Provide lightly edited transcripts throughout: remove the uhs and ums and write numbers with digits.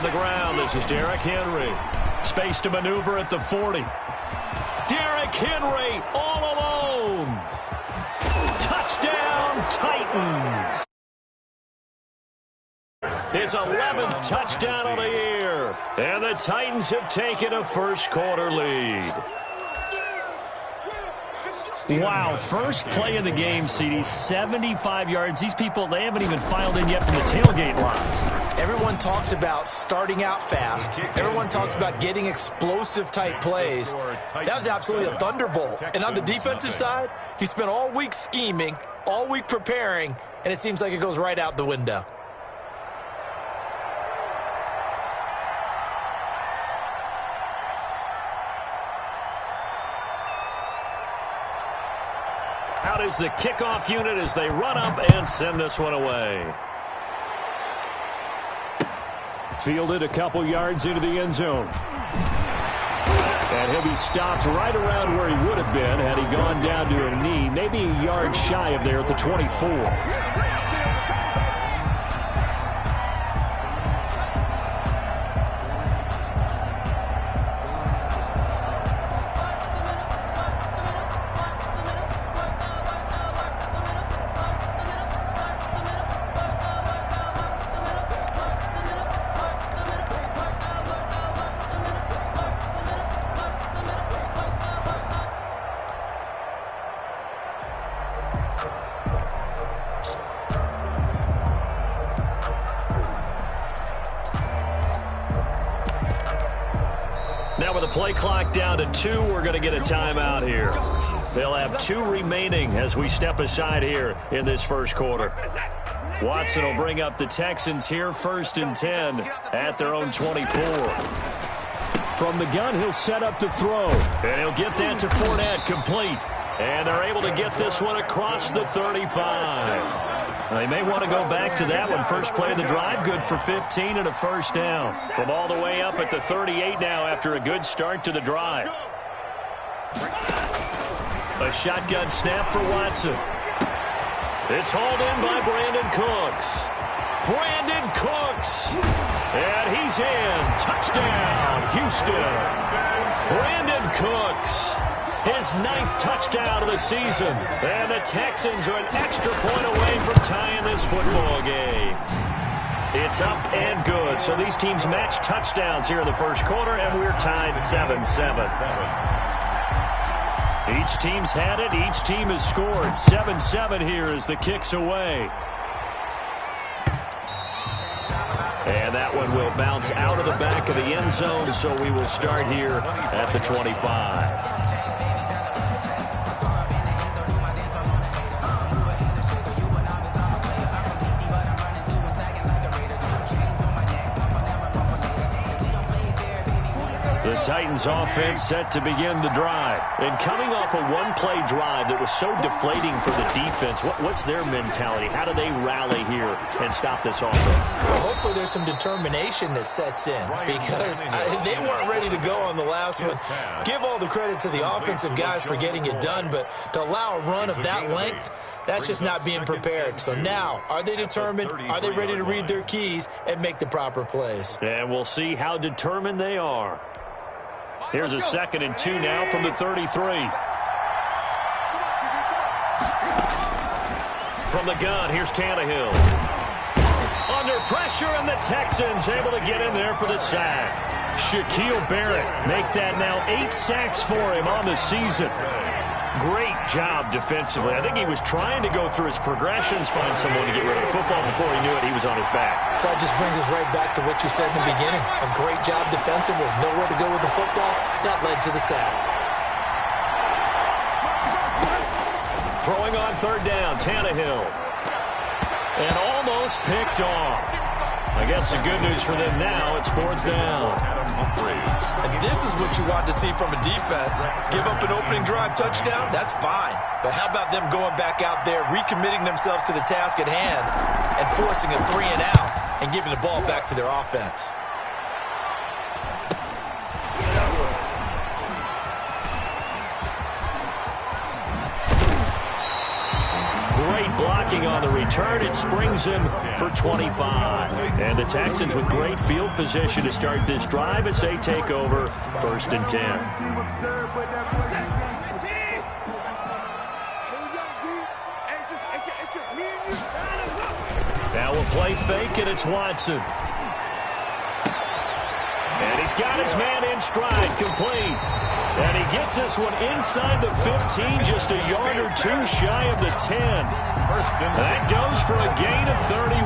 the ground. This is Derrick Henry. Space to maneuver at the 40. Derrick Henry all alone. Touchdown, Titans. His 11th touchdown of the year. And the Titans have taken a first-quarter lead. Wow, first play of the game, CD, 75 yards. These people, they haven't even filed in yet from the tailgate lines. Everyone talks about starting out fast. Everyone talks about getting explosive-type plays. That was absolutely a thunderbolt. And on the defensive side, he spent all week scheming, all week preparing, and it seems like it goes right out the window. Out is the kickoff unit as they run up and send this one away. Fielded a couple yards into the end zone. And he'll be stopped right around where he would have been had he gone down to a knee, maybe a yard shy of there at the 24. Now with the play clock down to 2, we're going to get a timeout here. They'll have 2 remaining as we step aside here in this first quarter. Watson will bring up the Texans here, 1st and 10 at their own 24. From the gun, he'll set up to throw. And he'll get that to Fournette, complete. And they're able to get this one across the 35. They may want to go back to that one. First play of the drive, good for 15 and a first down. From all the way up at the 38 now after a good start to the drive. A shotgun snap for Watson. It's hauled in by Brandon Cooks. Brandon Cooks. And he's in. Touchdown, Houston. Brandon Cooks. His 9th touchdown of the season. And the Texans are an extra point away from tying this football game. It's up and good. So these teams match touchdowns here in the first quarter, and we're tied 7-7. Each team's had it. Each team has scored. 7-7 here as the kick's away. And that one will bounce out of the back of the end zone, so we will start here at the 25. The Titans offense set to begin the drive. And coming off a one-play drive that was so deflating for the defense, what's their mentality? How do they rally here and stop this offense? Well, hopefully there's some determination that sets in because they weren't ready to go on the last one. Give all the credit to the offensive guys for getting it done, but to allow a run of that length, that's just not being prepared. So now, are they determined? Are they ready to read their keys and make the proper plays? And we'll see how determined they are. Here's a 2nd and 2 now from the 33. From the gun, here's Tannehill. Under pressure, and the Texans able to get in there for the sack. Shaquille Barrett make that now 8 sacks for him on the season. Great job defensively. I think he was trying to go through his progressions, find someone to get rid of the football. Before he knew it, he was on his back. So that just brings us right back to what you said in the beginning. A great job defensively. Nowhere to go with the football. That led to the sack. Throwing on 3rd down, Tannehill. And almost picked off. I guess the good news for them now, it's 4th down. And this is what you want to see from a defense. Give up an opening drive touchdown, that's fine. But how about them going back out there, recommitting themselves to the task at hand, and forcing a 3 and out, and giving the ball back to their offense. looking on the return. It springs him for 25. And the Texans with great field position to start this drive as they take over 1st and 10. Now we'll play fake, and it's Watson. And he's got his man in stride, complete. And he gets this one inside the 15, just a yard or two shy of the 10. That goes for a gain of 31.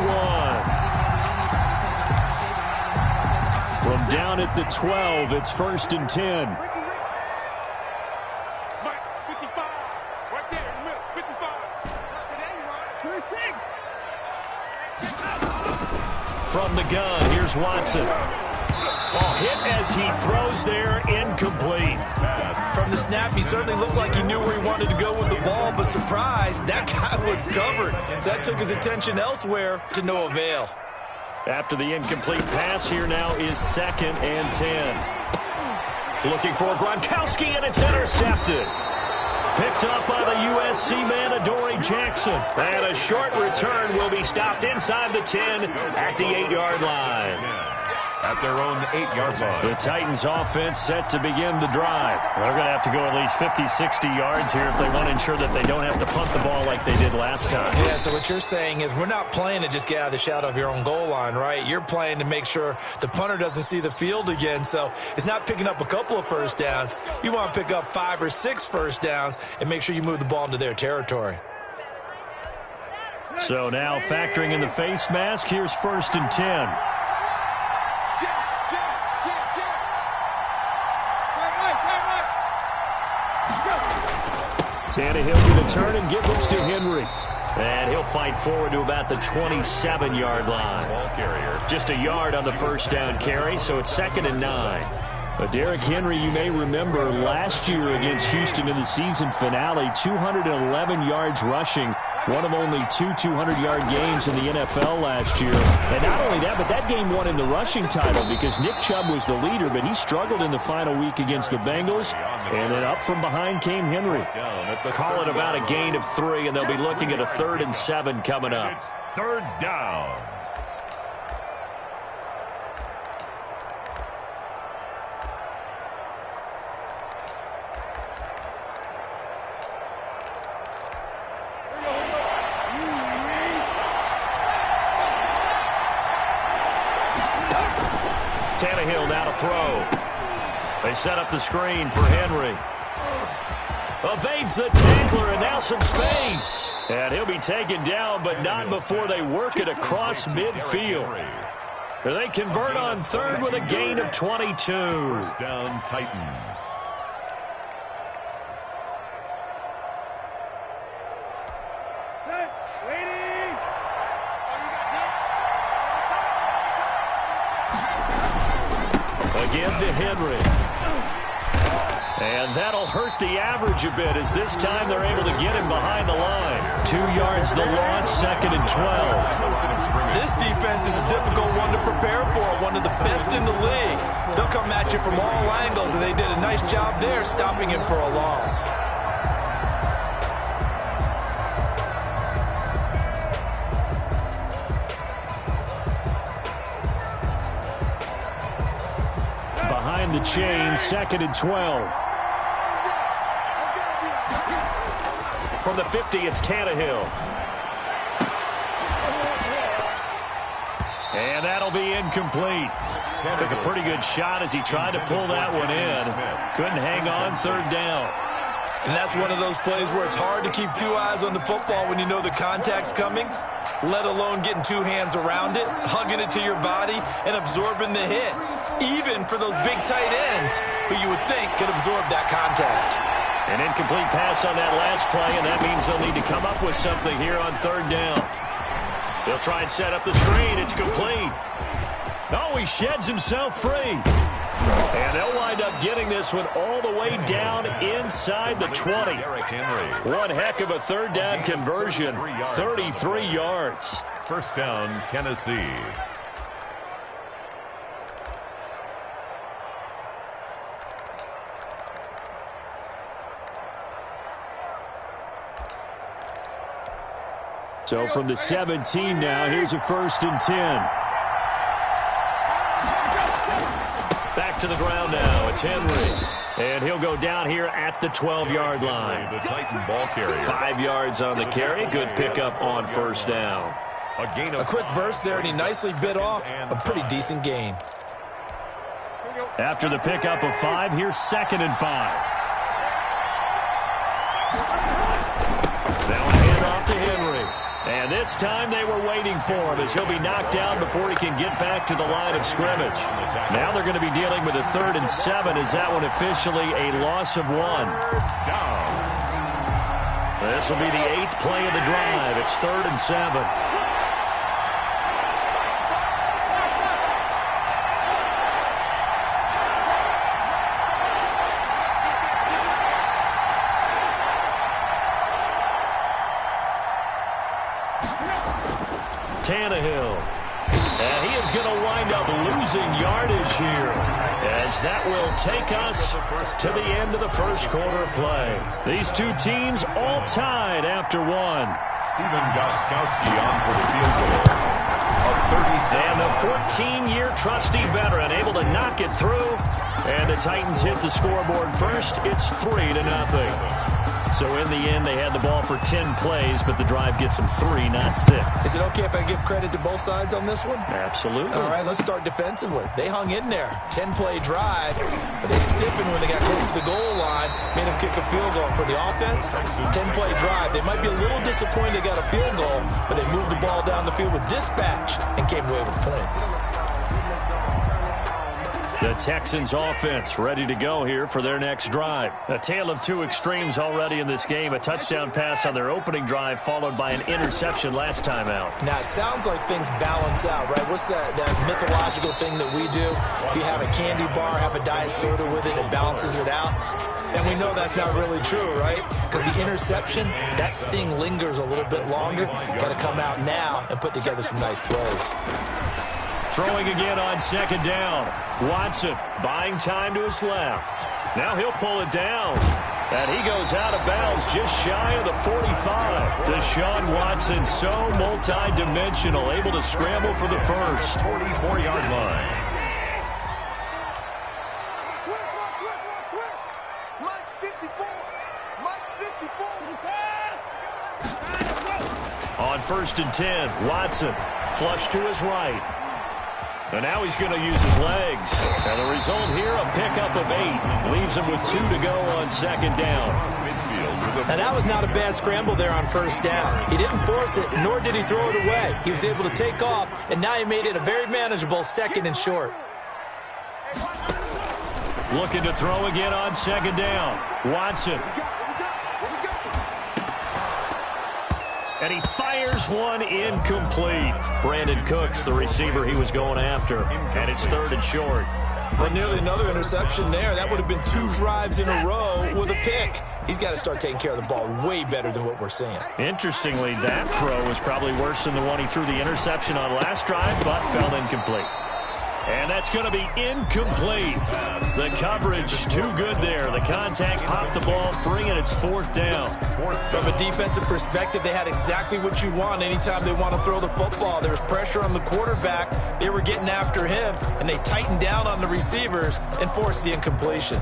From down at the 12, it's 1st and 10. From the gun, here's Watson. Ball hit as he throws there, incomplete. From the snap, he certainly looked like he knew where he wanted to go with the ball, but surprise, that guy was covered. So that took his attention elsewhere to no avail. After the incomplete pass, here now is 2nd and 10. Looking for Gronkowski, and it's intercepted. Picked up by the USC man, Adoree Jackson. And a short return will be stopped inside the 10 at the 8-yard line. At their own 8-yard line. The Titans offense set to begin the drive. They're going to have to go at least 50, 60 yards here if they want to ensure that they don't have to punt the ball like they did last time. Yeah, so what you're saying is we're not playing to just get out of the shadow of your own goal line, right? You're playing to make sure the punter doesn't see the field again. So it's not picking up a couple of first downs. You want to pick up 5 or 6 first downs and make sure you move the ball into their territory. So now factoring in the face mask, here's 1st and 10. Tannehill going to turn and give this to Henry. And he'll fight forward to about the 27-yard line. Ball carrier. Just a yard on the first down carry, so it's 2nd and 9. Derrick Henry, you may remember last year against Houston in the season finale, 211 yards rushing. One of only 2 200-yard games in the NFL last year. And not only that, but that game won him the rushing title because Nick Chubb was the leader, but he struggled in the final week against the Bengals. And then up from behind came Henry. Call it about a gain of 3, and they'll be looking at a 3rd and 7 coming up. It's 3rd down. Tannehill now to throw. They set up the screen for Henry. Evades the tackler, and now some space. And he'll be taken down, but not before they work it across midfield. They convert on 3rd with a gain of 22. First down, Titans. Again to Henry. And that'll hurt the average a bit as this time they're able to get him behind the line. 2 yards the loss, 2nd and 12. This defense is a difficult one to prepare for, one of the best in the league. They'll come at you from all angles, and they did a nice job there stopping him for a loss. Behind the chain, 2nd and 12. From the 50, it's Tannehill. And that'll be incomplete. Took a pretty good shot as he tried to pull that one in. Couldn't hang on, 3rd down. And that's one of those plays where it's hard to keep 2 eyes on the football when you know the contact's coming, let alone getting 2 hands around it, hugging it to your body, and absorbing the hit, even for those big tight ends who you would think could absorb that contact. An incomplete pass on that last play, and that means they'll need to come up with something here on 3rd down. They'll try and set up the screen. It's complete. Oh, he sheds himself free. And they'll wind up getting this one all the way down inside the 20. One heck of a 3rd down conversion, 33 yards. First down, Tennessee. So from the 17 now, here's a 1st and 10. Back to the ground now. It's Henry. And he'll go down here at the 12-yard line. The Titan ball carrier. 5 yards on the carry. Good pickup on 1st down. A quick burst there, and he nicely bit off a pretty decent gain. After the pickup of 5, here's 2nd and 5. Now a handoff to Henry. And this time they were waiting for him as he'll be knocked down before he can get back to the line of scrimmage. Now they're going to be dealing with a 3rd and 7 as that one officially a loss of 1. This will be the 8th play of the drive. It's 3rd and 7. Tannehill. And he is going to wind up losing yardage here as that will take us to the end of the 1st quarter play. These two teams all tied after 1. Steven Gostkowski on for the field goal. And the 14-year trusty veteran able to knock it through. And the Titans hit the scoreboard first. It's 3-0. So in the end, they had the ball for 10 plays, but the drive gets them 3, not 6. Is it okay if I give credit to both sides on this one? Absolutely. All right, let's start defensively. They hung in there. 10-play drive, but they stiffened when they got close to the goal line, made them kick a field goal. For the offense, 10-play drive. They might be a little disappointed they got a field goal, but they moved the ball down the field with dispatch and came away with points. The Texans offense ready to go here for their next drive. A tale of two extremes already in this game. A touchdown pass on their opening drive followed by an interception last time out. Now, it sounds like things balance out, right? What's that mythological thing that we do? If you have a candy bar, have a diet soda with it, it balances it out. And we know that's not really true, right? Because the interception, that sting lingers a little bit longer. Got to come out now and put together some nice plays. Throwing again on 2nd down. Watson buying time to his left. Now he'll pull it down. And he goes out of bounds just shy of the 45. Deshaun Watson so multi-dimensional, able to scramble for the first. 44-yard line. On 1st and 10, Watson flush to his right. And now he's going to use his legs. And the result here, a pickup of 8. Leaves him with 2 to go on 2nd down. Now, that was not a bad scramble there on 1st down. He didn't force it, nor did he throw it away. He was able to take off, and now he made it a very manageable 2nd and short. Looking to throw again on 2nd down. Watson. And he fires one incomplete. Brandon Cooks, the receiver he was going after. And it's 3rd and short. But nearly another interception there. That would have been 2 drives in a row with a pick. He's got to start taking care of the ball way better than what we're seeing. Interestingly, that throw was probably worse than the one he threw the interception on last drive, but fell incomplete. And that's going to be incomplete. The coverage too good there. The contact popped the ball free, and it's 4th down. From a defensive perspective, they had exactly what you want anytime they want to throw the football. There was pressure on the quarterback. They were getting after him, and they tightened down on the receivers and forced the incompletion.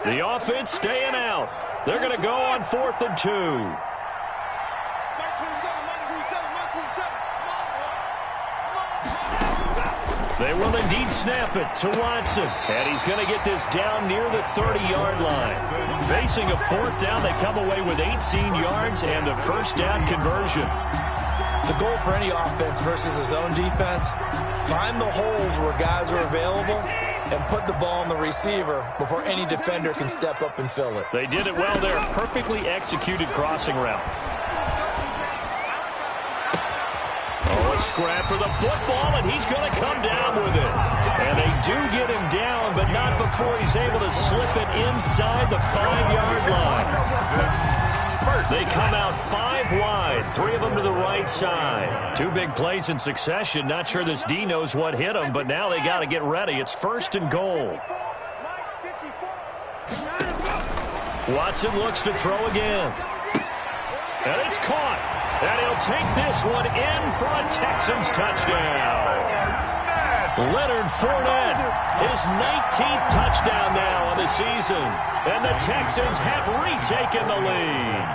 The offense staying out. They're going to go on 4th and 2. They will indeed snap it to Watson. And he's going to get this down near the 30-yard line. Facing a 4th down, they come away with 18 yards and the 1st down conversion. The goal for any offense versus his own defense, find the holes where guys are available and put the ball on the receiver before any defender can step up and fill it. They did it well there. Perfectly executed crossing route. Oh, a scrap for the football, and he's going to come down with it. And they do get him down, but not before he's able to slip it inside the 5-yard line. First. They come out 5 wide, 3 of them to the right side. 2 big plays in succession. Not sure this D knows what hit them, but now they got to get ready. It's 1st and goal. Watson looks to throw again. And it's caught. And he'll take this one in for a Texans touchdown. Leonard Fournette, his 19th touchdown now on the season. And the Texans have retaken the lead.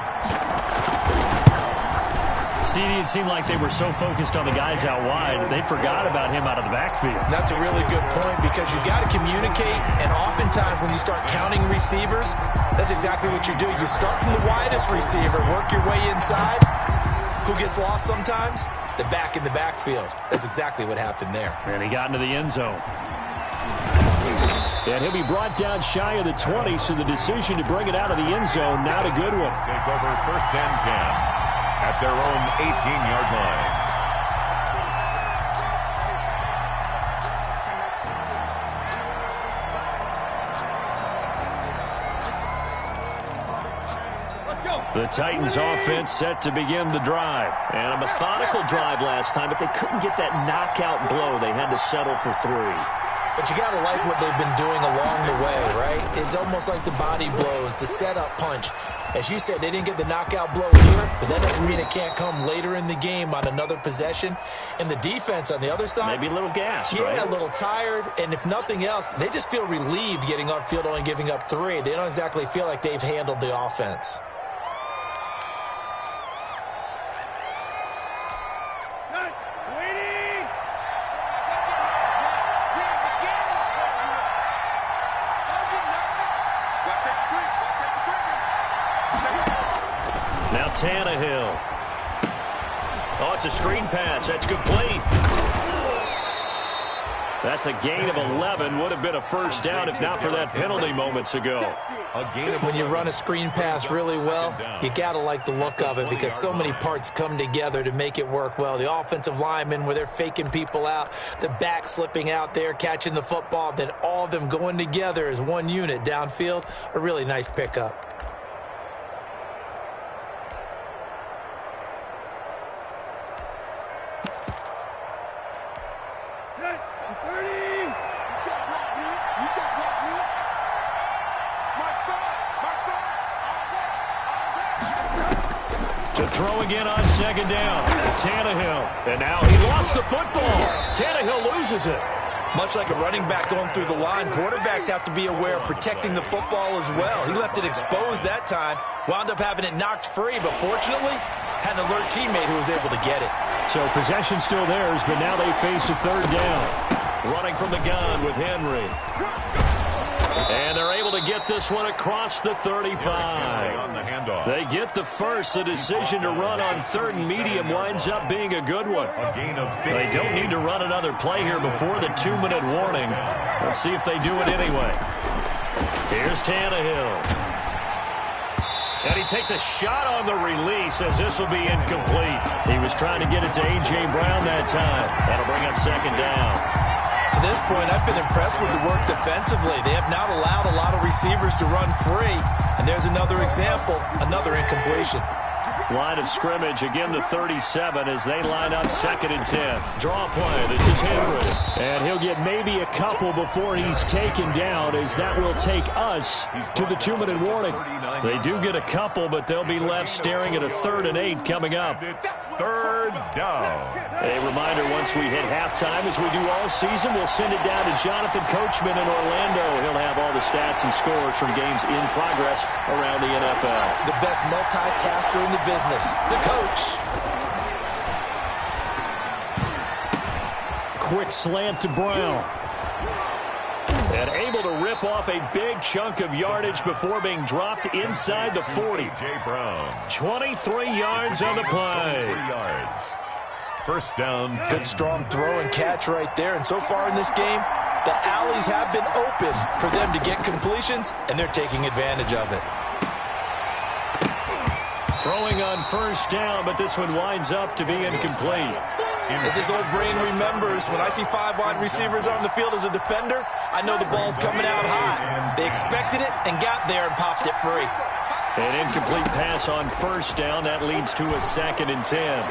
CD, it seemed like they were so focused on the guys out wide, they forgot about him out of the backfield. That's a really good point because you've got to communicate, and oftentimes when you start counting receivers, that's exactly what you do. You start from the widest receiver, work your way inside. Who gets lost sometimes? The back in the backfield. That's exactly what happened there. And he got into the end zone. And he'll be brought down shy of the 20, so the decision to bring it out of the end zone, not a good one. Take over 1st and 10 at their own 18-yard line. The Titans offense set to begin the drive. And a methodical drive last time, but they couldn't get that knockout blow. They had to settle for 3. But you got to like what they've been doing along the way, right? It's almost like the body blows, the setup punch. As you said, they didn't get the knockout blow here, but that doesn't mean it can't come later in the game on another possession. And the defense on the other side, maybe a little gassed, yeah, right? A little tired. And if nothing else, they just feel relieved getting off field, only giving up 3. They don't exactly feel like they've handled the offense. Now Tannehill. Oh, it's a screen pass. That's complete. That's a gain of 11. Would have been a first down if not for that penalty moments ago. When you run a screen pass really well, you got to like the look of it because so many parts come together to make it work well. The offensive linemen, where they're faking people out, the back slipping out there, catching the football, then all of them going together as one unit downfield. A really nice pickup. To throw again on 2nd down. Tannehill. And now he lost the football. Tannehill loses it. Much like a running back going through the line, quarterbacks have to be aware of protecting the football as well. He left it exposed that time, wound up having it knocked free, but fortunately, had an alert teammate who was able to get it. So possession still theirs, but now they face a 3rd down. Running from the gun with Henry. And they're able to get this one across the 35. They get the first. The decision to run on 3rd and medium winds up being a good one. They don't need to run another play here before the 2-minute warning. Let's see if they do it anyway. Here's Tannehill. And he takes a shot on the release as this will be incomplete. He was trying to get it to A.J. Brown that time. That'll bring up 2nd down. To this point, I've been impressed with the work defensively. They have not allowed a lot of receivers to run free. And there's another example, another incompletion. Line of scrimmage, again the 37 as they line up 2nd and 10. Draw play, this is Henry. And he'll get maybe a couple before he's taken down as that will take us to the 2-minute warning. They do get a couple, but they'll be left staring at a 3rd and 8 coming up. 3rd down. A reminder, once we hit halftime, as we do all season, we'll send it down to Jonathan Coachman in Orlando. He'll have all the stats and scores from games in progress around the NFL. The best multitasker in the business, the coach. Quick slant to Brown. And able to rip off a big chunk of yardage before being dropped inside the 40. J. Brown. 23 yards on the play. 3 yards. First down. Good strong throw and catch right there. And so far in this game, the alleys have been open for them to get completions, and they're taking advantage of it. Throwing on first down, but this one winds up to be incomplete. As his old brain remembers, when I see 5 wide receivers on the field as a defender, I know the ball's coming out high. They expected it and got there and popped it free. An incomplete pass on first down. That leads to a 2nd and 10.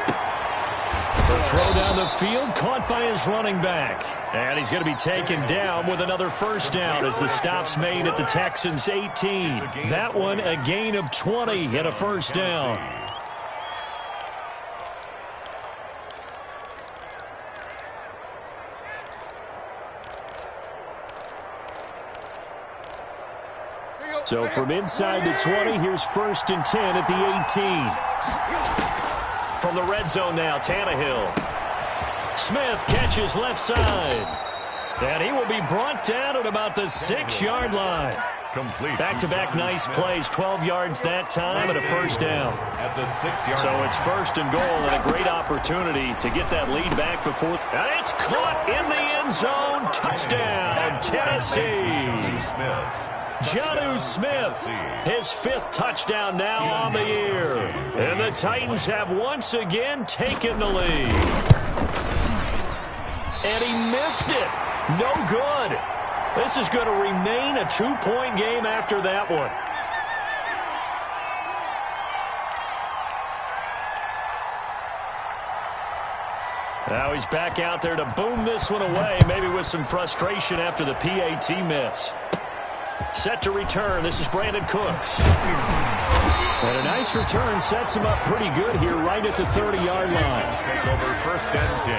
The throw down the field, caught by his running back. And he's going to be taken down with another first down as the stop's made at the Texans' 18. That one a gain of 20 and a first down. So from inside the 20, here's 1st and 10 at the 18. From the red zone now, Tannehill. Smith catches left side. And he will be brought down at about the 6-yard line. Back-to-back nice plays, 12 yards that time and a first down. So it's 1st and goal and a great opportunity to get that lead back before. And it's caught in the end zone. Touchdown, Tennessee. Jonnu Smith, his 5th touchdown now on the year. And the Titans have once again taken the lead. And he missed it. No good. This is going to remain a 2-point game after that one. Now he's back out there to boom this one away, maybe with some frustration after the PAT miss. Set to return. This is Brandon Cooks. And a nice return sets him up pretty good here right at the 30-yard line. Take over 1st and 10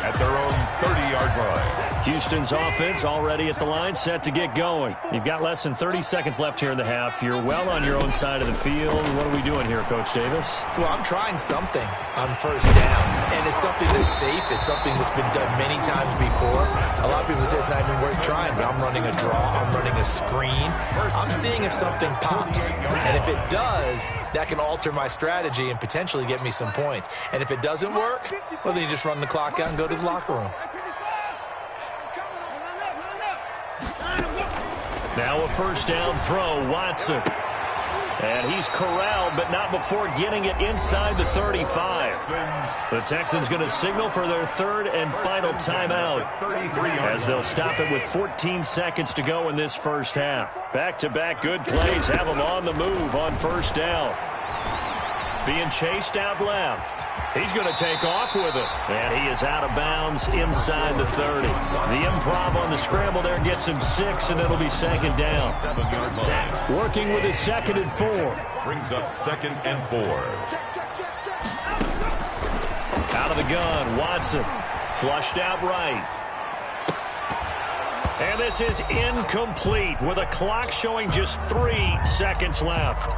at their own 30-yard line. Houston's offense already at the line, set to get going. You've got less than 30 seconds left here in the half. You're well on your own side of the field. What are we doing here, Coach Davis? Well, I'm trying something on first down, and it's something that's safe. It's something that's been done many times before. A lot of people say it's not even worth trying, but I'm running a draw. I'm running a screen. I'm seeing if something pops, and if it does, that can alter my strategy and potentially get me some points. And if it doesn't work, well, then you just run the clock out and go to the locker room. Now a first down throw, Watson. And he's corralled, but not before getting it inside the 35. The Texans going to signal for their 3rd and final timeout as they'll stop it with 14 seconds to go in this first half. Back-to-back good plays have them on the move on first down. Being chased out left. He's going to take off with it. And he is out of bounds inside the 30. The improv on the scramble there gets him 6, and it'll be 2nd down. 7-yard line. Working with his 2nd and 4. Brings up 2nd and 4. Out of the gun, Watson. Flushed out right. And this is incomplete with a clock showing just 3 seconds left.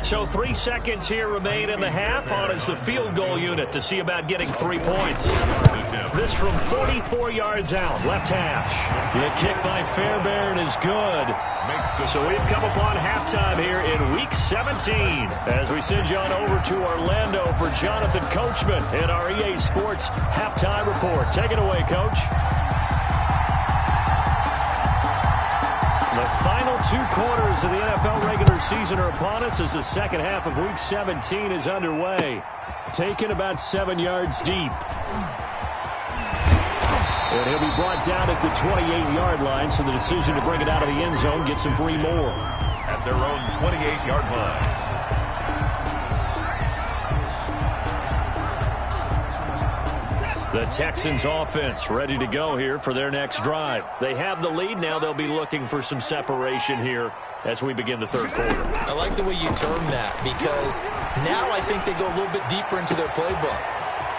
So 3 seconds here remain in the half on as the field goal unit to see about getting 3 points. This from 44 yards out, left hash. The kick by Fairbairn is good. So we've come upon halftime here in Week 17 as we send you on over to Orlando for Jonathan Coachman in our EA Sports Halftime Report. Take it away, Coach. The final 2 quarters of the NFL regular season are upon us as the second half of Week 17 is underway. Taken about 7 yards deep. And he'll be brought down at the 28-yard line, so the decision to bring it out of the end zone gets him 3 more. At their own 28-yard line. The Texans offense ready to go here for their next drive. They have the lead. Now they'll be looking for some separation here as we begin the 3rd quarter. I like the way you term that because now I think they go a little bit deeper into their playbook.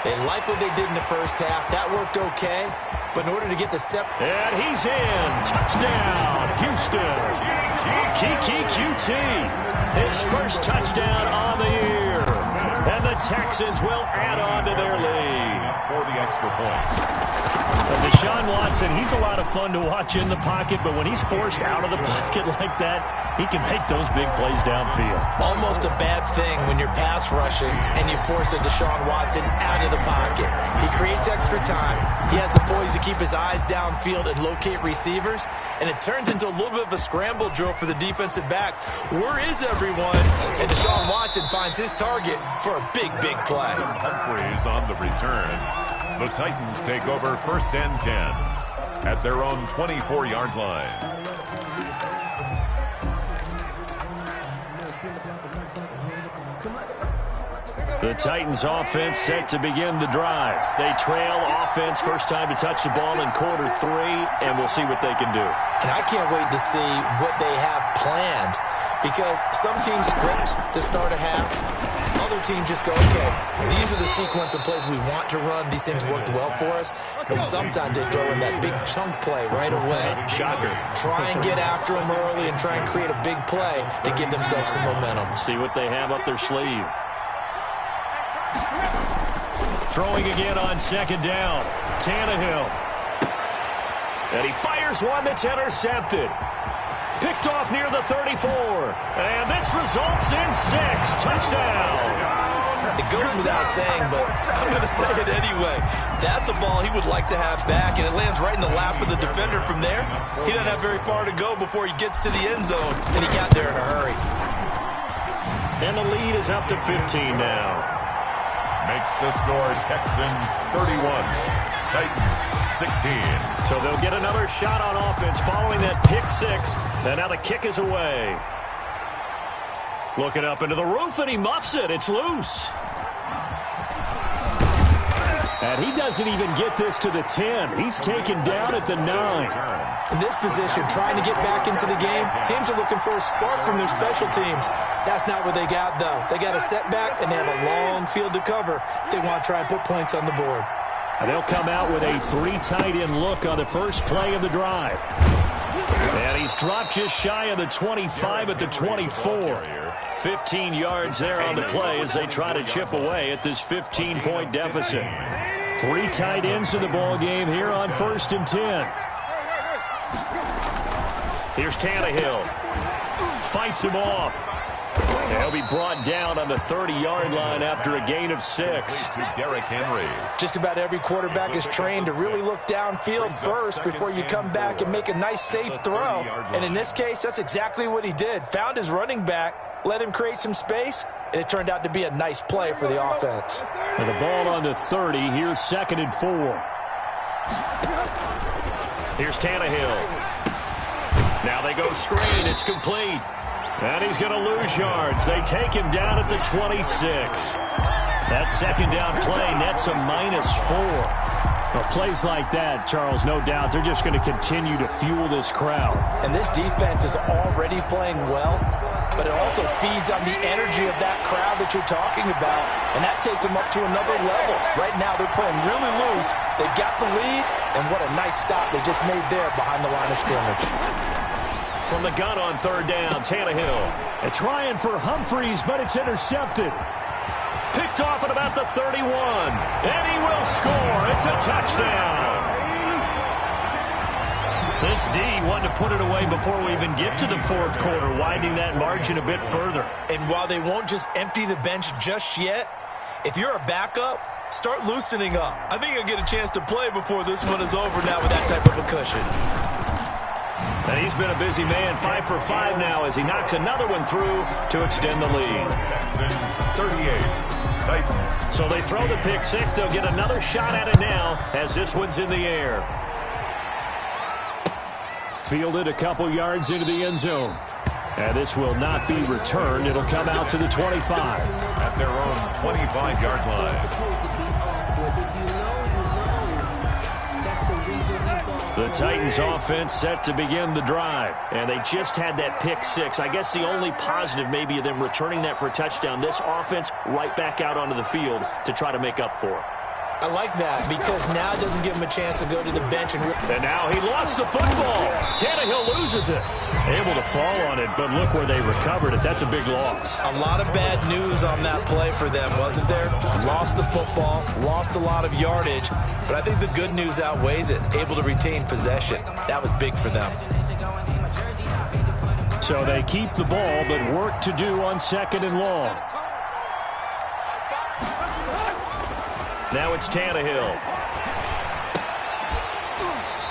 They like what they did in the first half. That worked okay. But in order to get the And he's in. Touchdown, Houston. Kiki QT. His first touchdown on the year. And the Texans will add on to their lead. For the extra point. Deshaun Watson, he's a lot of fun to watch in the pocket, but when he's forced out of the pocket like that, he can make those big plays downfield. Almost a bad thing when you're pass rushing and you force a Deshaun Watson out of the pocket. He creates extra time. He has the poise to keep his eyes downfield and locate receivers, and it turns into a little bit of a scramble drill for the defensive backs. Where is everyone? And Deshaun Watson finds his target for a big, big play. Humphreys on the return. The Titans take over 1st and 10 at their own 24-yard line. The Titans offense set to begin the drive. They trail offense, first time to touch the ball in quarter 3, and we'll see what they can do. And I can't wait to see what they have planned, because some teams script to start a half. Other teams just go, okay, these are the sequence of plays we want to run. These things worked well for us. And sometimes they throw in that big chunk play right away. Shocker. Try and get after them early and try and create a big play to give themselves some momentum. See what they have up their sleeve. Throwing again on 2nd down. Tannehill. And he fires one that's intercepted. Picked off near the 34. And this results in 6. Touchdown. It goes without saying, but I'm going to say it anyway. That's a ball he would like to have back, and it lands right in the lap of the defender from there. He doesn't have very far to go before he gets to the end zone, and he got there in a hurry. And the lead is up to 15 now. Makes the score Texans 31, Titans 16. So they'll get another shot on offense following that pick 6. And now the kick is away. Looking up into the roof, and he muffs it. It's loose. And he doesn't even get this to the 10. He's taken down at the 9. In this position, trying to get back into the game, teams are looking for a spark from their special teams. That's not what they got, though. They got a setback, and they have a long field to cover if they want to try and put points on the board. And they'll come out with a 3 tight end look on the first play of the drive. And he's dropped just shy of the 25 at the 24. 15 yards there on the play as they try to chip away at this 15-point deficit. 3 tight ends in the ball game here on 1st and 10. Here's Tannehill. Fights him off. He'll be brought down on the 30-yard line after a gain of 6. To Derrick Henry. Just about every quarterback is trained to really look downfield first before you come back and make a nice, safe throw. And in this case, that's exactly what he did. Found his running back, let him create some space, and it turned out to be a nice play for the offense. And the ball on the 30. Here's 2nd and 4. Here's Tannehill. Now they go screen. It's complete. And he's going to lose yards. They take him down at the 26. That 2nd down play nets a -4. Well, plays like that, Charles, no doubt, they're just going to continue to fuel this crowd. And this defense is already playing well, but it also feeds on the energy of that crowd that you're talking about, and that takes them up to another level. Right now, they're playing really loose. They've got the lead, and what a nice stop they just made there behind the line of scrimmage. From the gun on 3rd down, Tannehill. And trying for Humphries, but it's intercepted. Picked off at about the 31. And he will score. It's a touchdown. This D wanted to put it away before we even get to the 4th quarter, widening that margin a bit further. And while they won't just empty the bench just yet, if you're a backup, start loosening up. I think you'll get a chance to play before this one is over now with that type of a cushion. And he's been a busy man, 5 for 5 now as he knocks another one through to extend the lead. Texans 38. Titans. So they throw the pick 6. They'll get another shot at it now as this one's in the air. Fielded a couple yards into the end zone. And this will not be returned. It'll come out to the 25. At their own 25-yard line. The Titans offense set to begin the drive. And they just had that pick 6. I guess the only positive maybe of them returning that for a touchdown. This offense right back out onto the field to try to make up for it. I like that because now it doesn't give him a chance to go to the bench. And now he lost the football. Tannehill loses it. Able to fall on it, but look where they recovered it. That's a big loss. A lot of bad news on that play for them, wasn't there? Lost the football, lost a lot of yardage, but I think the good news outweighs it. Able to retain possession. That was big for them. So they keep the ball, but work to do on 2nd and long. Now it's Tannehill.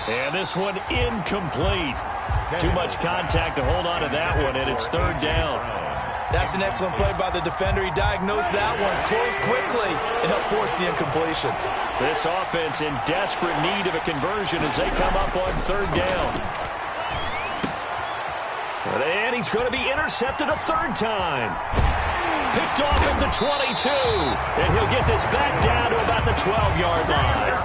And this one incomplete. Too much contact to hold on to that one, and it's 3rd down. That's an excellent play by the defender. He diagnosed that one, closed quickly, and helped force the incompletion. This offense in desperate need of a conversion as they come up on third down. And he's going to be intercepted a third time. Picked off at the 22. And he'll get this back down to about the 12-yard line.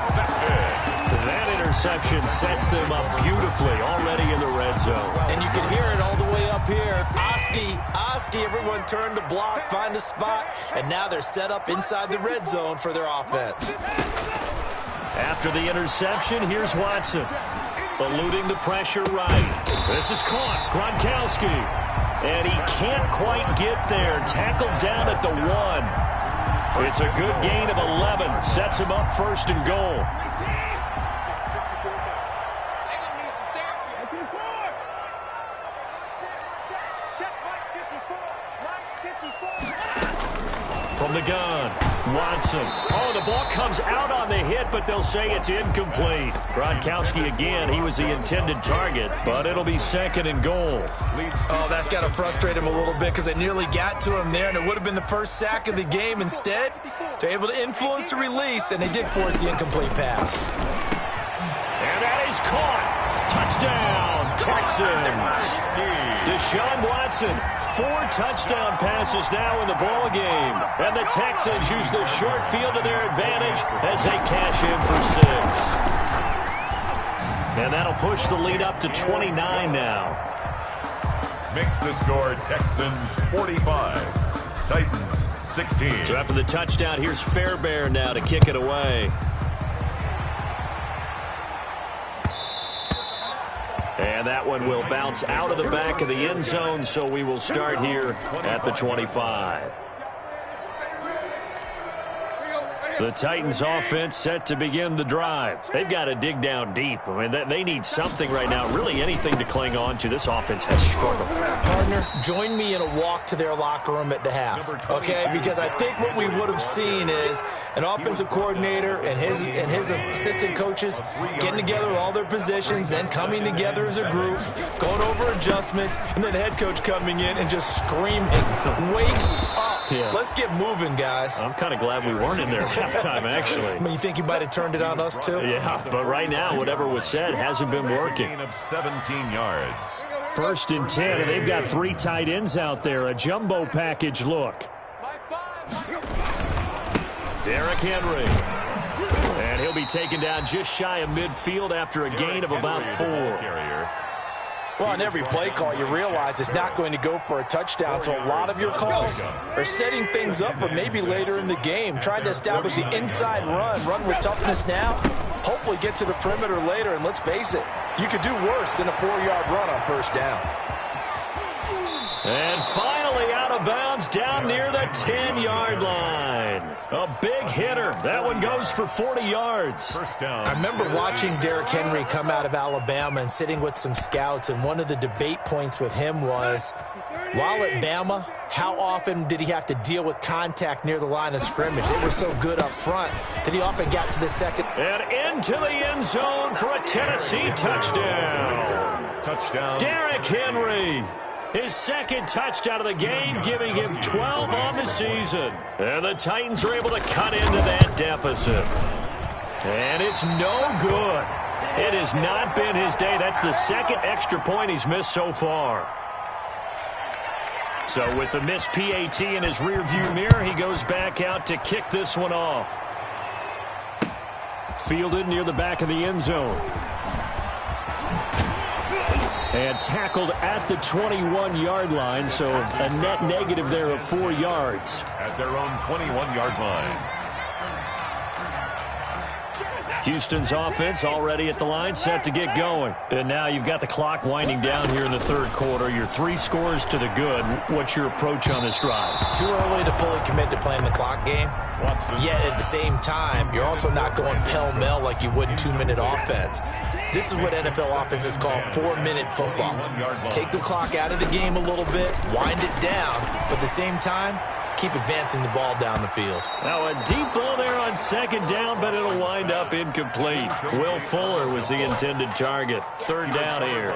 That interception sets them up beautifully already in the red zone. And you can hear it all the way up here. Oski, everyone turned to block, find a spot, and now they're set up inside the red zone for their offense. After the interception, here's Watson. Eluding the pressure right. This is caught. Gronkowski. And he can't quite get there. Tackled down at the 1. It's a good gain of 11. Sets him up first and goal. From the gun, Watson. Oh, the ball comes out on the hit, but they'll say it's incomplete. Gronkowski again, he was the intended target, but it'll be second and goal. Oh, that's got to frustrate him a little bit because they nearly got to him there, and it would have been the first sack of the game. Instead, they're able to influence the release, and they did force the incomplete pass. And that is caught. Touchdown, Texans. Deshaun Watson, 4 touchdown passes now in the ball game. And the Texans use the short field to their advantage as they cash in for 6. And that'll push the lead up to 29 now. Makes the score Texans 45, Titans 16. So after the touchdown, here's Fairbairn now to kick it away. And that one will bounce out of the back of the end zone, so we will start here at the 25. The Titans offense set to begin the drive. They've got to dig down deep. I mean, they need something right now, really anything to cling on to. This offense has struggled. Partner, join me in a walk to their locker room at the half, okay? Because I think what we would have seen is an offensive coordinator and his assistant coaches getting together with all their positions, then coming together as a group, going over adjustments, and then the head coach coming in and just screaming, "Wake up. Yeah. Let's get moving, guys." I'm kind of glad we weren't in there at halftime, actually. I mean, you think you might have turned it on us, too? Yeah, but right now, whatever was said hasn't been working. Gain of 17 yards. First and 10, and they've got 3 tight ends out there. A jumbo package look. Derrick Henry. And he'll be taken down just shy of midfield after a gain of about 4. Well, on every play call, you realize it's not going to go for a touchdown, so a lot of your calls are setting things up for maybe later in the game, trying to establish the inside run with toughness now, hopefully get to the perimeter later, and let's face it, you could do worse than a 4-yard run on first down. And finally out of bounds down near the 10-yard line. A big hitter. That one goes for 40 yards. First down. I remember watching Derrick Henry come out of Alabama and sitting with some scouts, and one of the debate points with him was, while at Bama, how often did he have to deal with contact near the line of scrimmage? They were so good up front that he often got to the second. And into the end zone for a Tennessee touchdown. Touchdown. Derrick Henry. His second touchdown of the game, giving him 12 on the season. And the Titans are able to cut into that deficit. And it's no good. It has not been his day. That's the second extra point he's missed so far. So with the missed PAT in his rearview mirror, he goes back out to kick this one off. Fielded near the back of the end zone. And tackled at the 21-yard line, so a net negative there of 4 yards. At their own 21-yard line. Houston's offense already at the line, set to get going. And now you've got the clock winding down here in the third quarter. Your 3 scores to the good. What's your approach on this drive? Too early to fully commit to playing the clock game. Yet at the same time, you're also not going pell-mell like you would in 2-minute offense. This is what NFL offenses call 4-minute football. Take the clock out of the game a little bit, wind it down, but at the same time, keep advancing the ball down the field. Now a deep ball there on second down, but it'll wind up incomplete. Will Fuller was the intended target. Third down here.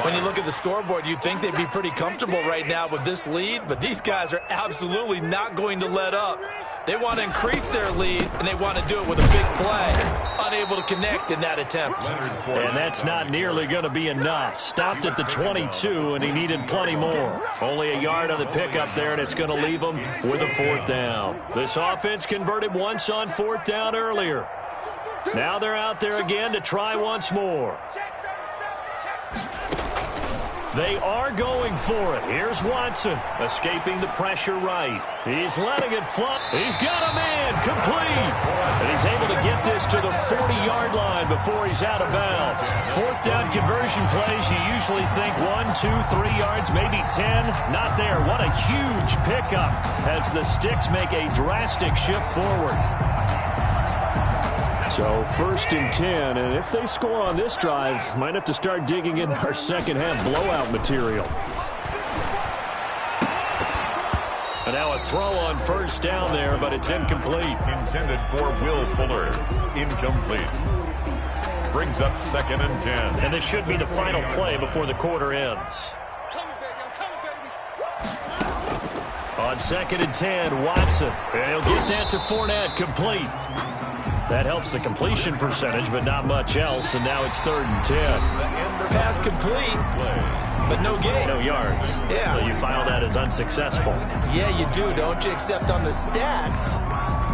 When you look at the scoreboard, you'd think they'd be pretty comfortable right now with this lead, but these guys are absolutely not going to let up. They want to increase their lead, and they want to do it with a big play. Unable to connect in that attempt. And that's not nearly going to be enough. Stopped at the 22, and he needed plenty more. Only a yard on the pickup there, and it's going to leave him with a fourth down. This offense converted once on fourth down earlier. Now they're out there again to try once more. They are going for it. Here's Watson, escaping the pressure right. He's letting it flop. He's got a man, complete. And he's able to get this to the 40-yard line before he's out of bounds. Fourth down conversion plays, you usually think 1, 2, 3 yards, maybe 10. Not there. What a huge pickup as the Sticks make a drastic shift forward. So first and 10, and if they score on this drive, might have to start digging in our second half blowout material. And now a throw on first down there, but it's incomplete. Intended for Will Fuller. Incomplete. Brings up second and 10. And this should be the final play before the quarter ends. On second and 10, Watson. And he'll get that to Fournette, complete. That helps the completion percentage, but not much else, and now it's third and 10. Pass complete, but no gain. No yards. Yeah. So you file that as unsuccessful. Yeah, you do, don't you? Except on the stats,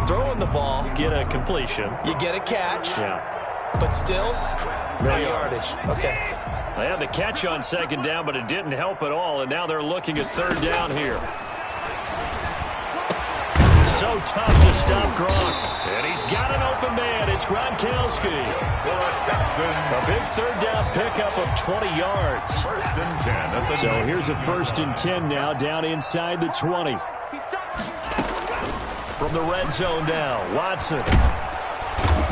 throwing the ball. Get a completion. You get a catch. Yeah. But still, no yardage. Okay. They had the catch on second down, but it didn't help at all, and now they're looking at third down here. So tough to stop Gronk. And he's got an open man. It's Gronkowski. A big third down pickup of 20 yards. First and 10 at the So here's a first and 10 now down inside the 20. From the red zone now, Watson.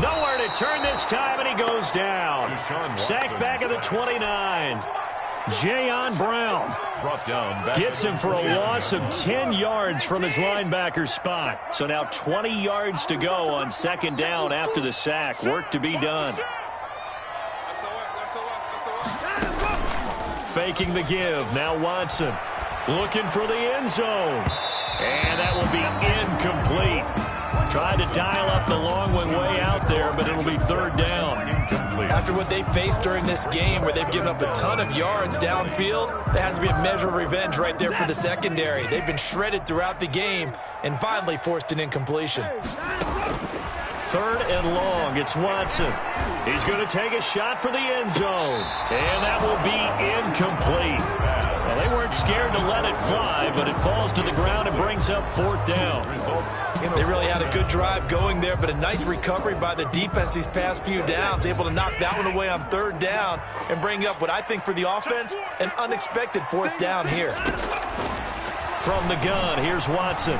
Nowhere to turn this time, and he goes down. Sacked back at the 29. Jayon Brown gets him for a loss of 10 yards from his linebacker spot. So now 20 yards to go on second down after the sack. Work to be done. Faking the give. Now Watson looking for the end zone. And that will be incomplete. Trying to dial up the long one way out there, but it'll be third down. After what they faced during this game where they've given up a ton of yards downfield, there has to be a measure of revenge right there for the secondary. They've been shredded throughout the game and finally forced an incompletion. Third and long, it's Watson. He's going to take a shot for the end zone. And that will be incomplete. Well, they weren't scared to let it fly, but it falls to the ground and brings up fourth down. They really had a good drive going there, but a nice recovery by the defense these past few downs, able to knock that one away on third down and bring up what I think for the offense, an unexpected fourth down here. From the gun, here's Watson.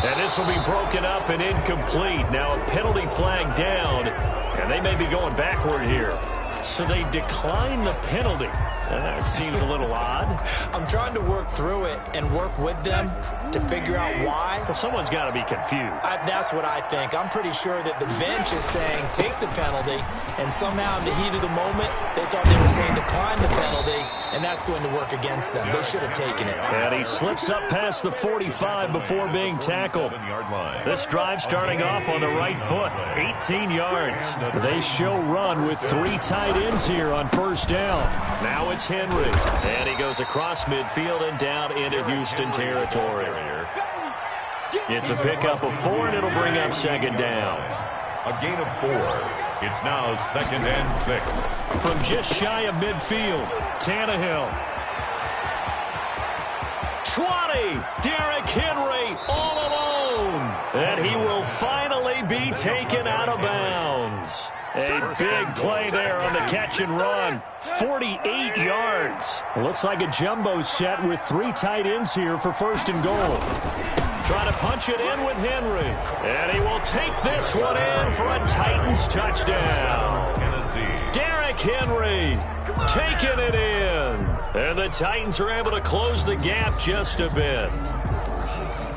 And this will be broken up and incomplete. Now a penalty flag down, and they may be going backward here. So they decline the penalty. That seems a little odd. I'm trying to work through it and work with them to figure out why. Well, someone's got to be confused. That's what I think. I'm pretty sure that the bench is saying take the penalty, and somehow in the heat of the moment, they thought they were saying decline the penalty, and that's going to work against them. They should have taken it. And he slips up past the 45 before being tackled. This drive starting off on the right foot, 18 yards. They show run with 3 tight ends here on first down. Now it's Henry, and he goes across midfield and down into Houston territory. It's a pickup of 4, and it'll bring up second down. A gain of 4. It's now second and 6. From just shy of midfield, Tannehill. 20, Derrick Henry all alone. And he will finally be taken out of bounds. A big play there on the catch and run. 48 yards. Looks like a jumbo set with 3 tight ends here for first and goal. Trying to punch it in with Henry. And he will take this one in for a Titans touchdown. Derrick Henry taking it in. And the Titans are able to close the gap just a bit.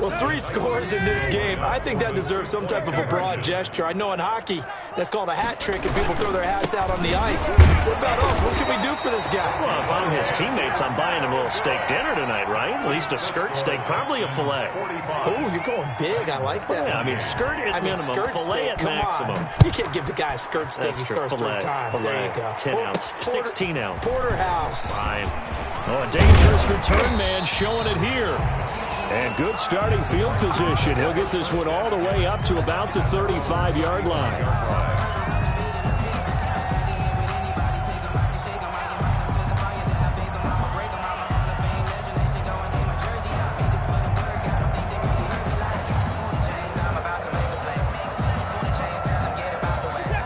Well, 3 scores in this game. I think that deserves some type of a broad gesture. I know in hockey, that's called a hat trick, and people throw their hats out on the ice. What about us? What can we do for this guy? Well, if I'm his teammates, I'm buying him a little steak dinner tonight, right? At least a skirt steak, probably a filet. Oh, you're going big. I like that. Yeah, I mean, skirt at minimum, skirt filet steak, at maximum. On. You can't give the guy a skirt steak. He scores 3 times. Filet, there you go. 10 ounce, 16 ounce. Porterhouse. Fine. Oh, a dangerous return man showing it here. And good starting field position. He'll get this one all the way up to about the 35-yard line.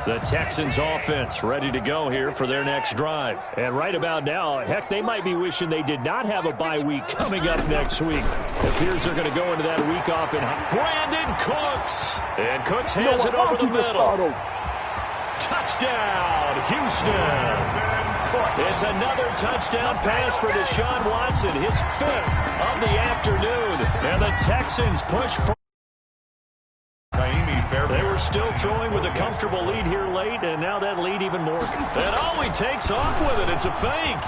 The Texans offense ready to go here for their next drive. And right about now, heck, they might be wishing they did not have a bye week coming up next week. It appears they're going to go into that week off in Brandon Cooks. And Cooks hands it over the middle. Touchdown, Houston. It's another touchdown pass for Deshaun Watson, his 5th of the afternoon. And the Texans push for. They were still throwing with a comfortable lead here late, and now that lead even more. And oh, he takes off with it. It's a fake.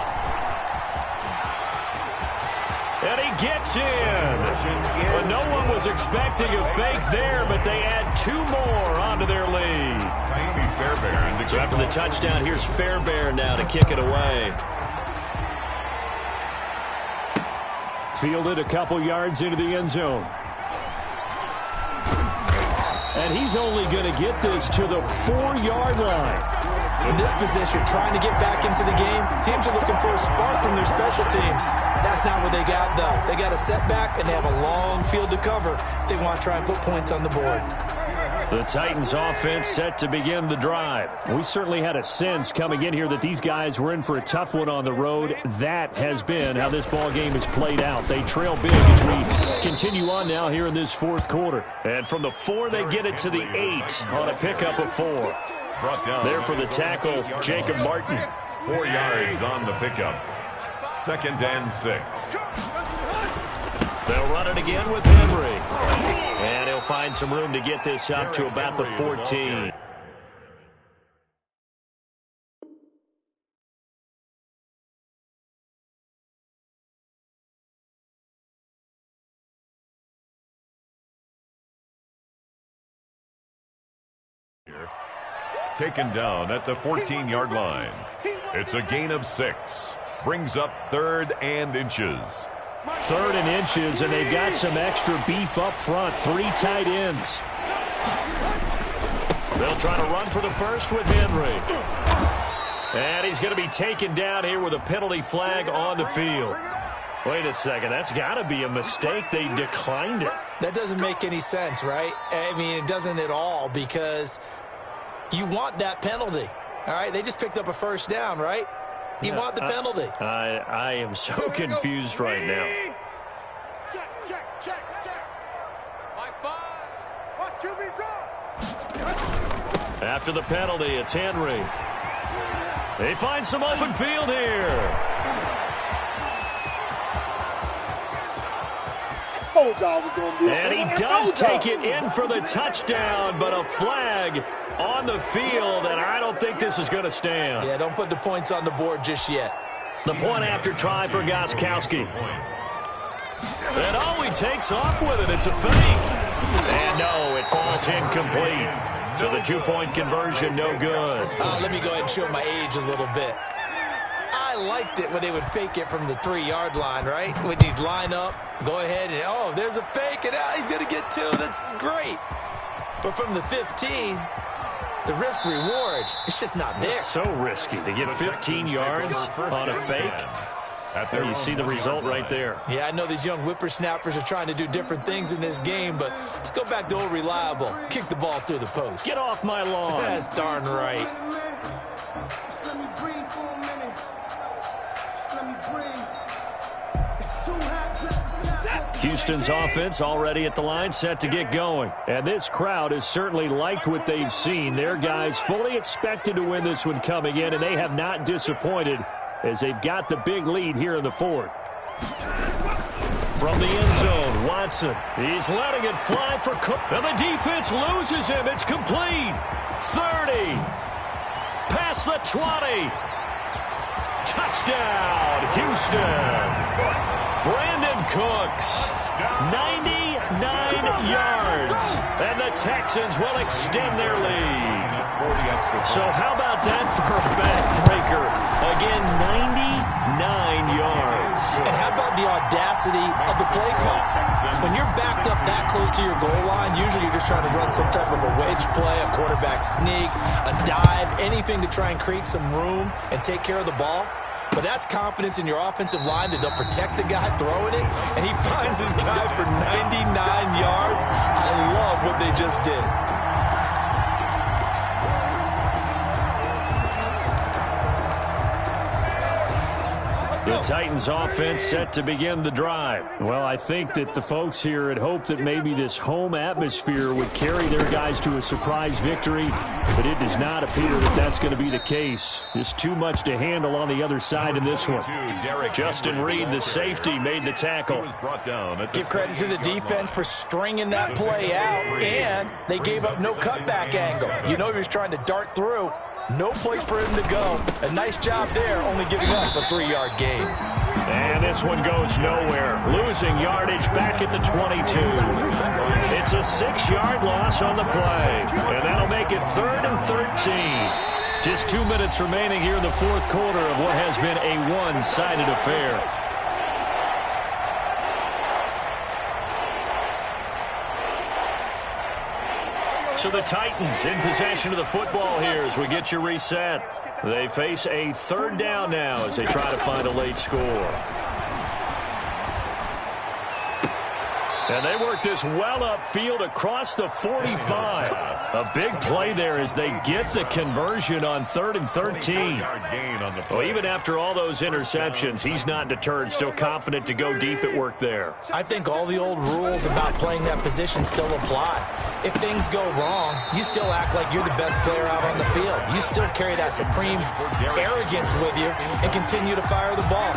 And he gets in. Well, no one was expecting a fake there, but they add 2 more onto their lead. So after the touchdown, here's Fairbairn now to kick it away. Fielded a couple yards into the end zone. And he's only going to get this to the 4-yard line. In this position, trying to get back into the game, teams are looking for a spark from their special teams. That's not what they got, though. They got a setback, and they have a long field to cover if they want to try and put points on the board. The Titans offense set to begin the drive. We certainly had a sense coming in here that these guys were in for a tough one on the road. That has been how this ball game has played out. They trail big as we continue on now here in this 4th quarter. And from the 4, they get it to the 8 on a pickup of 4. There for the tackle, Jacob Martin. 4 yards on the pickup. 2nd and 6. They'll run it again with Henry. And he'll find some room to get this up to about the 14. Taken down at the 14-yard line. It's a gain of 6. Brings up 3rd and inches. 3rd and inches, and they've got some extra beef up front. 3 tight ends. They'll try to run for the first with Henry. And he's going to be taken down here with a penalty flag on the field. Wait a second. That's got to be a mistake. They declined it. That doesn't make any sense, right? I mean, it doesn't at all, because you want that penalty. All right? They just picked up a first down, right? You want the penalty. I am so confused right now. Check. Like 5. Watch QB drop. After the penalty, it's Henry. They find some open field here. And he does take it in for the touchdown, but a flag on the field, and I don't think this is going to stand. Yeah, don't put the points on the board just yet. The point after try for Gostkowski. And oh, he takes off with it. It's a fake. And no, it falls incomplete. So the 2-point conversion, no good. Let me go ahead and show my age a little bit. I liked it when they would fake it from the 3-yard line, right? When you'd line up, go ahead, and oh, there's a fake, and he's going to get 2. That's great. But from the 15, the risk-reward, it's just not there. It's so risky to get 15 yards on a fake. Well, you see the result right there. Yeah, I know these young whippersnappers are trying to do different things in this game, but let's go back to old reliable. Kick the ball through the post. Get off my lawn. That's darn right. Houston's offense already at the line, set to get going. And this crowd has certainly liked what they've seen. Their guys fully expected to win this one coming in, and they have not disappointed as they've got the big lead here in the fourth. From the end zone, Watson. He's letting it fly for Cook. And the defense loses him. It's complete. 30. Past the 20. Touchdown, Houston. Brandon Cooks. 99 yards. And the Texans will extend their lead. So how about that for a backbreaker? Again, 99 yards. And how about the audacity of the play call? When you're backed up that close to your goal line, usually you're just trying to run some type of a wedge play, a quarterback sneak, a dive, anything to try and create some room and take care of the ball. But that's confidence in your offensive line that they'll protect the guy throwing it, and he finds his guy for 99 yards. I love what they just did. The Titans offense set to begin the drive. Well, I think that the folks here had hoped that maybe this home atmosphere would carry their guys to a surprise victory, but it does not appear that that's going to be the case. Just too much to handle on the other side in this one. Justin Reed, the safety, made the tackle. Give credit to the defense for stringing that play out, and they gave up no cutback angle. You know he was trying to dart through. No place for him to go. A nice job there, only giving up a 3-yard gain. And this one goes nowhere. Losing yardage back at the 22. It's a 6-yard loss on the play. And that'll make it 3rd and 13. Just 2 minutes remaining here in the fourth quarter of what has been a one-sided affair. So the Titans in possession of the football here as we get you reset. They face a 3rd down now as they try to find a late score. And they work this well upfield across the 45. A big play there as they get the conversion on 3rd and 13. Well, even after all those interceptions, he's not deterred, still confident to go deep at work there. I think all the old rules about playing that position still apply. If things go wrong, you still act like you're the best player out on the field. You still carry that supreme arrogance with you and continue to fire the ball.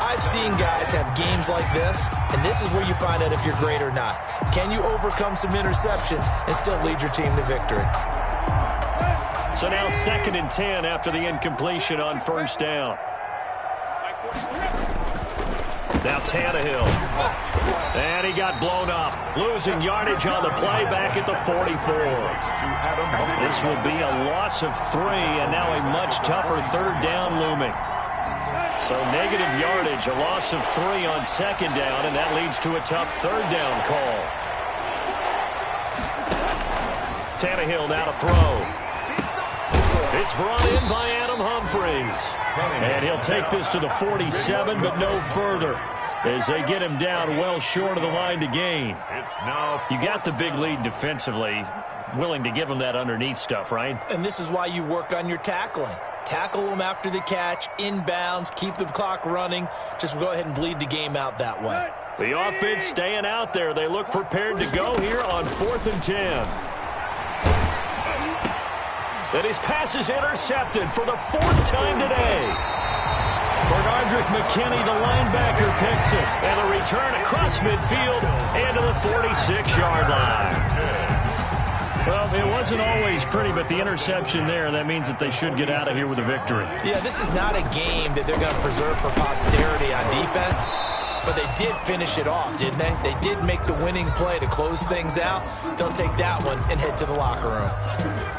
I've seen guys have games like this, and this is where you find out if you're great or not. Can you overcome some interceptions and still lead your team to victory? So now 2nd and 10 after the incompletion on 1st down. Now Tannehill. And he got blown up. Losing yardage on the play back at the 44. This will be a loss of 3 and now a much tougher 3rd down looming. So negative yardage, a loss of 3 on 2nd down, and that leads to a tough 3rd down call. Tannehill now to throw. It's brought in by Adam Humphries. And he'll take this to the 47, but no further, as they get him down well short of the line to gain. You got the big lead defensively, willing to give him that underneath stuff, right? And this is why you work on your tackling. Tackle them after the catch, inbounds, keep the clock running. Just go ahead and bleed the game out that way. The offense staying out there. They look prepared to go here on 4th and 10. And his pass is intercepted for the 4th time today. Bernardrick McKinney, the linebacker, picks it. And a return across midfield and to the 46-yard line. Well, it wasn't always pretty, but the interception there, that means that they should get out of here with a victory. Yeah, this is not a game that they're going to preserve for posterity on defense, but they did finish it off, didn't they? They did make the winning play to close things out. They'll take that one and head to the locker room.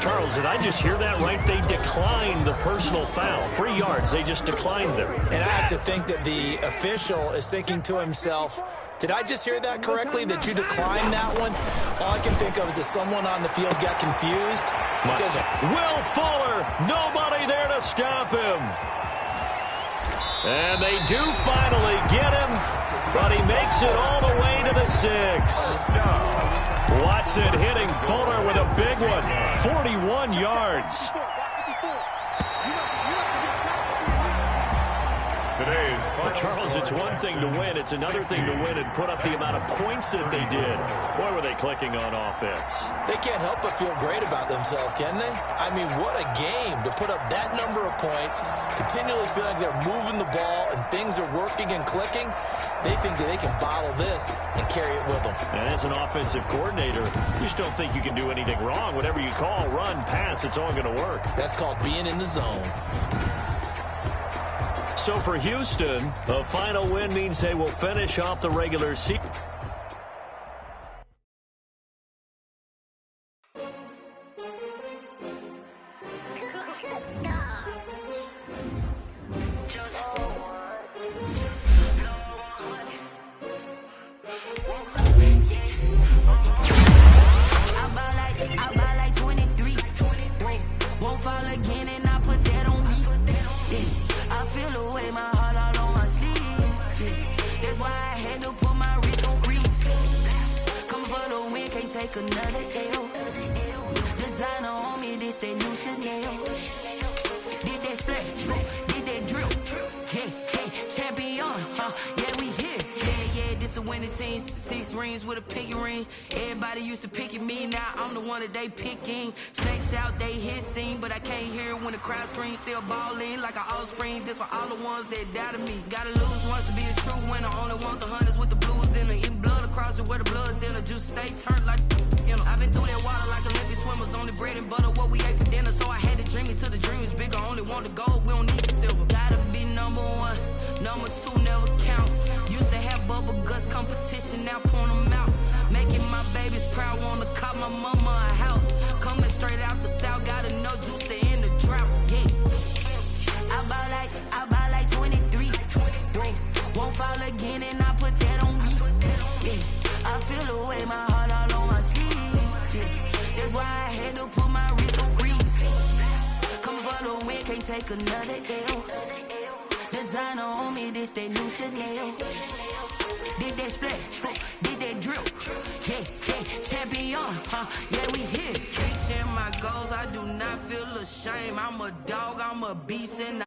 Charles, did I just hear that right? They declined the personal foul. 3 yards, they just declined them. And I have to think that the official is thinking to himself, did I just hear that correctly, that you declined that one? All I can think of is that someone on the field got confused. Because Will Fuller, nobody there to stop him. And they do finally get him, but he makes it all the way to the 6. Watson hitting Fuller with a big one, 41 yards. today's final Charles, it's one thing to win. It's another thing to win and put up the amount of points that they did. Boy, were they clicking on offense. They can't help but feel great about themselves, can they? I mean, what a game to put up that number of points, continually feel like they're moving the ball and things are working and clicking. They think that they can bottle this and carry it with them. And as an offensive coordinator, you just don't think you can do anything wrong. Whatever you call, run, pass, it's all going to work. That's called being in the zone. So for Houston, a final win means they will finish off the regular season. Another L. Designer on me, this they new Chanel. Did that splash, did that drill. Yeah, champion, yeah, we here. Yeah, this the winning teams. 6 rings with a pinky ring. Everybody used to picking me, now I'm the one that they picking. Snakes out, they hissing, but I can't hear when the crowd screams. Still balling like an offspring. This for all the ones that doubted me. Gotta lose once to be a true winner. Only want the hunters with the blues in it. In blood across it where the blood thinner. Juice stay turned like. I've been through that water like Olympic swimmers. Only bread and butter, what we ate for dinner. So I had to dream it till the dream is bigger. Only want the gold, we don't need the silver. Gotta be number 1, number 2 never count. Used to have bubble guts competition, now point them out. Making my babies proud, wanna cop my mama a house. Coming straight out the south, gotta know juice to end the drought. Yeah, I buy like 23. Won't fall again and I put that on me. Yeah, I feel the way my heart all on my sleeve. That's why I had to put my wrist on freeze. Come for the win, can't take another L. Designer on me, this that new Chanel. Did that splash, did that drill. Yeah, champion, yeah, we here. Reaching my goals, I do not feel ashamed. I'm a dog, I'm a beast, and